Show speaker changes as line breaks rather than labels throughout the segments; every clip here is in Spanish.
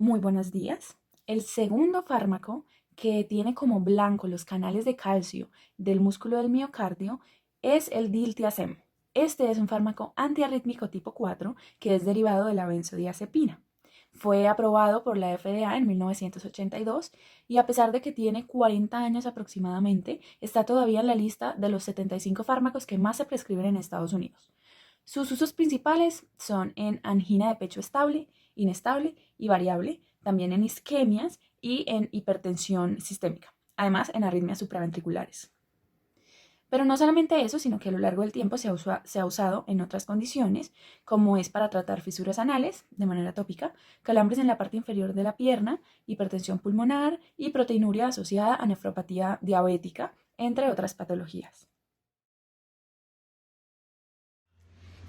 Muy buenos días. El segundo fármaco que tiene como blanco los canales de calcio del músculo del miocardio es el diltiazem. Este es un fármaco antiarrítmico tipo 4 que es derivado de la benzodiazepina. Fue aprobado por la FDA en 1982 y a pesar de que tiene 40 años aproximadamente, está todavía en la lista de los 75 fármacos que más se prescriben en Estados Unidos. Sus usos principales son en angina de pecho estable, inestable y variable, también en isquemias y en hipertensión sistémica, además en arritmias supraventriculares. Pero no solamente eso, sino que a lo largo del tiempo se ha usado en otras condiciones, como es para tratar fisuras anales de manera tópica, calambres en la parte inferior de la pierna, hipertensión pulmonar y proteinuria asociada a nefropatía diabética, entre otras patologías.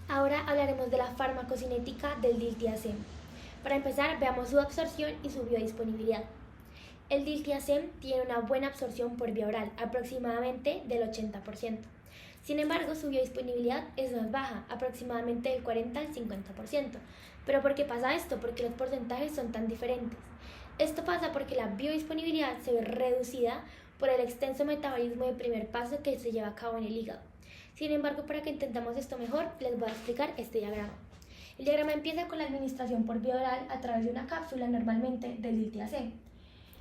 Ahora hablaremos de la farmacocinética del diltiazem. Para empezar, veamos su absorción y su biodisponibilidad. El diltiazem tiene una buena absorción por vía oral, aproximadamente del 80%. Sin embargo, su biodisponibilidad es más baja, aproximadamente del 40 al 50%. ¿Pero por qué pasa esto? Porque los porcentajes son tan diferentes. Esto pasa porque la biodisponibilidad se ve reducida por el extenso metabolismo de primer paso que se lleva a cabo en el hígado. Sin embargo, para que entendamos esto mejor, les voy a explicar este diagrama. El diagrama empieza con la administración por vía oral a través de una cápsula, normalmente del diltiazem.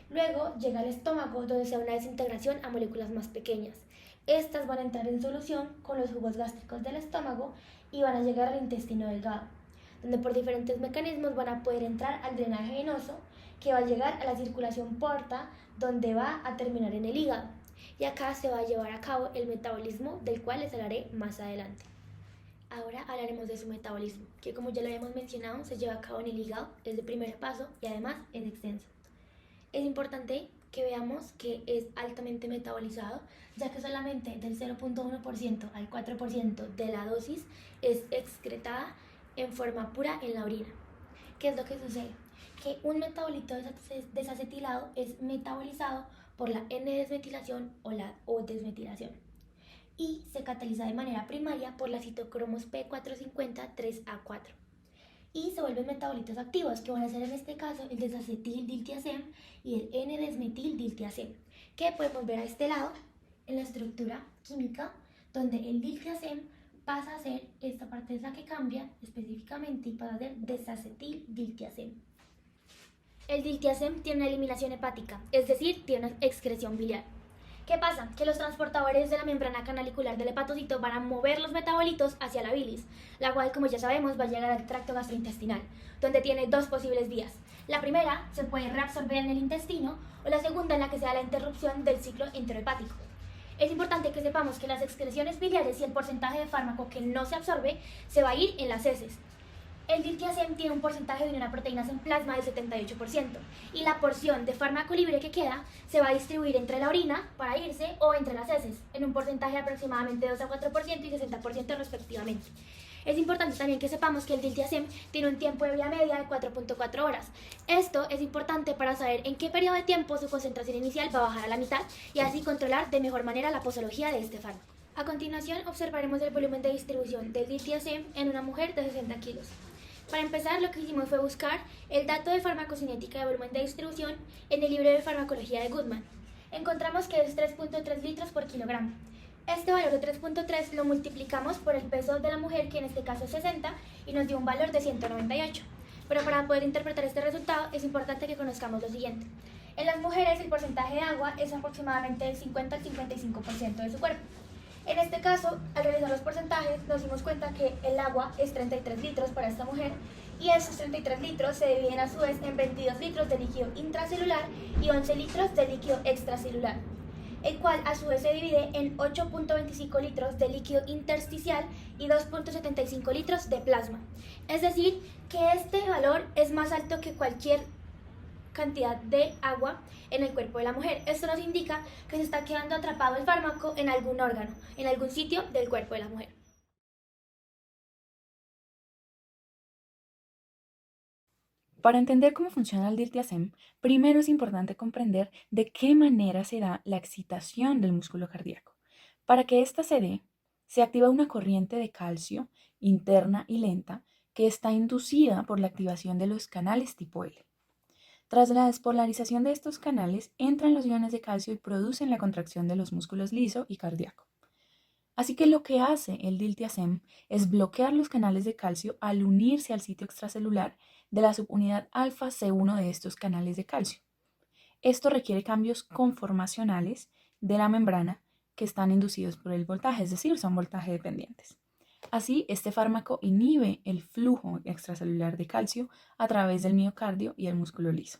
Luego llega al estómago, donde se da una desintegración a moléculas más pequeñas. Estas van a entrar en solución con los jugos gástricos del estómago y van a llegar al intestino delgado, donde por diferentes mecanismos van a poder entrar al drenaje venoso, que va a llegar a la circulación porta, donde va a terminar en el hígado. Y acá se va a llevar a cabo el metabolismo, del cual les hablaré más adelante. Ahora hablaremos de su metabolismo, que como ya lo habíamos mencionado, se lleva a cabo en el hígado, es de primer paso y además es extenso. Es importante que veamos que es altamente metabolizado, ya que solamente del 0.1% al 4% de la dosis es excretada en forma pura en la orina. ¿Qué es lo que sucede? Que un metabolito desacetilado es metabolizado por la N-desmetilación o la O-desmetilación y se cataliza de manera primaria por las citocromos P450-3A4 y se vuelven metabolitos activos, que van a ser en este caso el desacetil-diltiazem y el N-desmetil-diltiazem, que podemos ver a este lado en la estructura química, donde el diltiazem pasa a ser, esta parte es la que cambia específicamente y pasa a ser desacetil-diltiazem. El diltiazem tiene una eliminación hepática, es decir, tiene una excreción biliar. ¿Qué pasa? Que los transportadores de la membrana canalicular del hepatocito van a mover los metabolitos hacia la bilis, la cual, como ya sabemos, va a llegar al tracto gastrointestinal, donde tiene dos posibles vías. La primera se puede reabsorber en el intestino o la segunda en la que se da la interrupción del ciclo enterohepático. Es importante que sepamos que las excreciones biliares y el porcentaje de fármaco que no se absorbe se va a ir en las heces. El diltiazem tiene un porcentaje de proteínas en plasma del 78% y la porción de fármaco libre que queda se va a distribuir entre la orina para irse o entre las heces en un porcentaje de aproximadamente 2 a 4% y 60% respectivamente. Es importante también que sepamos que el diltiazem tiene un tiempo de vida media de 4.4 horas. Esto es importante para saber en qué periodo de tiempo su concentración inicial va a bajar a la mitad y así controlar de mejor manera la posología de este fármaco. A continuación observaremos el volumen de distribución del diltiazem en una mujer de 60 kilos. Para empezar, lo que hicimos fue buscar el dato de farmacocinética de volumen de distribución en el libro de farmacología de Goodman. Encontramos que es 3.3 litros por kilogramo. Este valor de 3.3 lo multiplicamos por el peso de la mujer, que en este caso es 60, y nos dio un valor de 198. Pero para poder interpretar este resultado es importante que conozcamos lo siguiente. En las mujeres el porcentaje de agua es aproximadamente del 50 al 55% de su cuerpo. En este caso, al realizar los porcentajes, nos dimos cuenta que el agua es 33 litros para esta mujer y esos 33 litros se dividen a su vez en 22 litros de líquido intracelular y 11 litros de líquido extracelular, el cual a su vez se divide en 8.25 litros de líquido intersticial y 2.75 litros de plasma. Es decir, que este valor es más alto que cualquier cantidad de agua en el cuerpo de la mujer. Esto nos indica que se está quedando atrapado el fármaco en algún órgano, en algún sitio del cuerpo de la mujer.
Para entender cómo funciona el diltiazem, primero es importante comprender de qué manera se da la excitación del músculo cardíaco. Para que ésta se dé, se activa una corriente de calcio interna y lenta que está inducida por la activación de los canales tipo L. Tras la despolarización de estos canales, entran los iones de calcio y producen la contracción de los músculos liso y cardíaco. Así que lo que hace el diltiazem es bloquear los canales de calcio al unirse al sitio extracelular de la subunidad alfa C1 de estos canales de calcio. Esto requiere cambios conformacionales de la membrana que están inducidos por el voltaje, es decir, son voltaje dependientes. Así, este fármaco inhibe el flujo extracelular de calcio a través del miocardio y el músculo liso.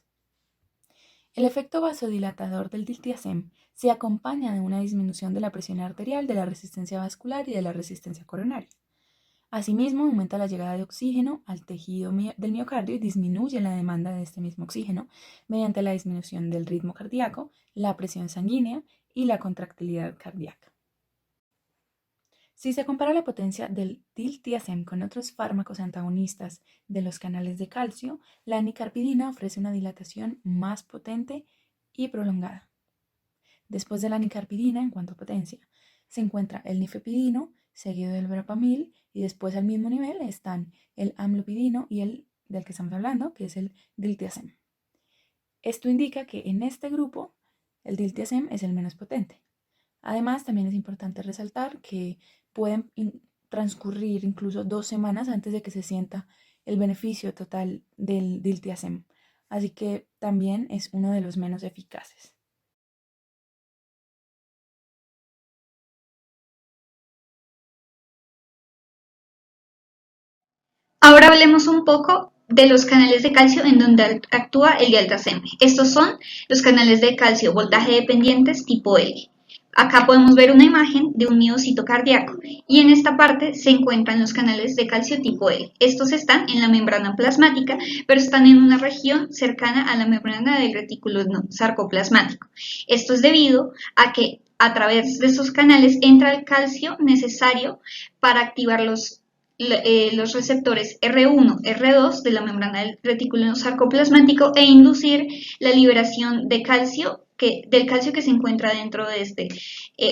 El efecto vasodilatador del diltiazem se acompaña de una disminución de la presión arterial, de la resistencia vascular y de la resistencia coronaria. Asimismo, aumenta la llegada de oxígeno al tejido del miocardio y disminuye la demanda de este mismo oxígeno mediante la disminución del ritmo cardíaco, la presión sanguínea y la contractilidad cardíaca. Si se compara la potencia del diltiazem con otros fármacos antagonistas de los canales de calcio, la nicarpidina ofrece una dilatación más potente y prolongada. Después de la nicarpidina, en cuanto a potencia, se encuentra el nifepidino, seguido del verapamil, y después al mismo nivel están el amlopidino y el del que estamos hablando, que es el diltiazem. Esto indica que en este grupo el diltiazem es el menos potente. Además, también es importante resaltar que pueden transcurrir incluso 2 semanas antes de que se sienta el beneficio total del diltiazem. Así que también es uno de los menos eficaces.
Ahora hablemos un poco de los canales de calcio en donde actúa el dialtazem. Estos son los canales de calcio voltaje dependientes tipo L. Acá podemos ver una imagen de un miocito cardíaco y en esta parte se encuentran los canales de calcio tipo L. Estos están en la membrana plasmática, pero están en una región cercana a la membrana del retículo sarcoplasmático. Esto es debido a que a través de estos canales entra el calcio necesario para activar los receptores R1, R2 de la membrana del retículo sarcoplasmático e inducir la liberación de calcio del calcio que se encuentra dentro de este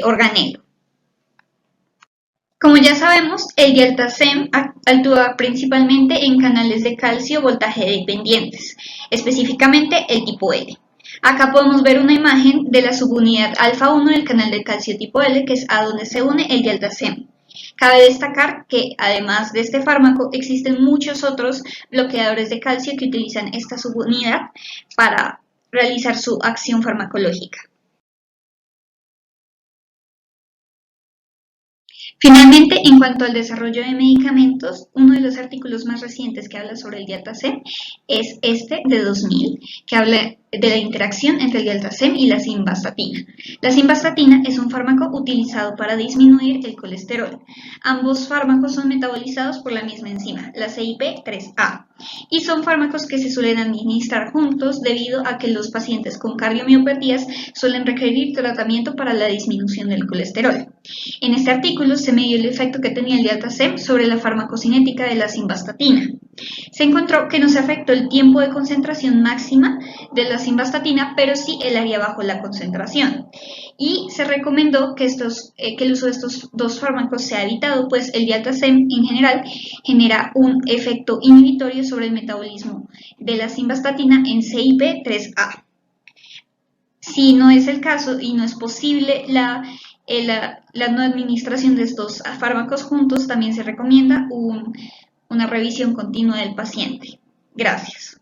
organelo. Como ya sabemos, el dialtazem actúa principalmente en canales de calcio voltaje dependientes, específicamente el tipo L. Acá podemos ver una imagen de la subunidad alfa 1 del canal de calcio tipo L, que es a donde se une el dialtazem. Cabe destacar que, además de este fármaco, existen muchos otros bloqueadores de calcio que utilizan esta subunidad para realizar su acción farmacológica. Finalmente, en cuanto al desarrollo de medicamentos, uno de los artículos más recientes que habla sobre el dialtazem es este de 2000, que habla de la interacción entre el dialtazem y la simvastatina. La simvastatina es un fármaco utilizado para disminuir el colesterol. Ambos fármacos son metabolizados por la misma enzima, la CYP3A, y son fármacos que se suelen administrar juntos debido a que los pacientes con cardiomiopatías suelen requerir tratamiento para la disminución del colesterol. En este artículo se midió el efecto que tenía el dialtazem sobre la farmacocinética de la simvastatina. Se encontró que no se afectó el tiempo de concentración máxima de la simvastatina, pero sí el área bajo la concentración. Y se recomendó que el uso de estos dos fármacos sea evitado, pues el dialtazem en general genera un efecto inhibitorio sobre el metabolismo de la simvastatina en CYP3A. Si no es el caso y no es posible la no administración de estos fármacos juntos, también se recomienda una revisión continua del paciente. Gracias.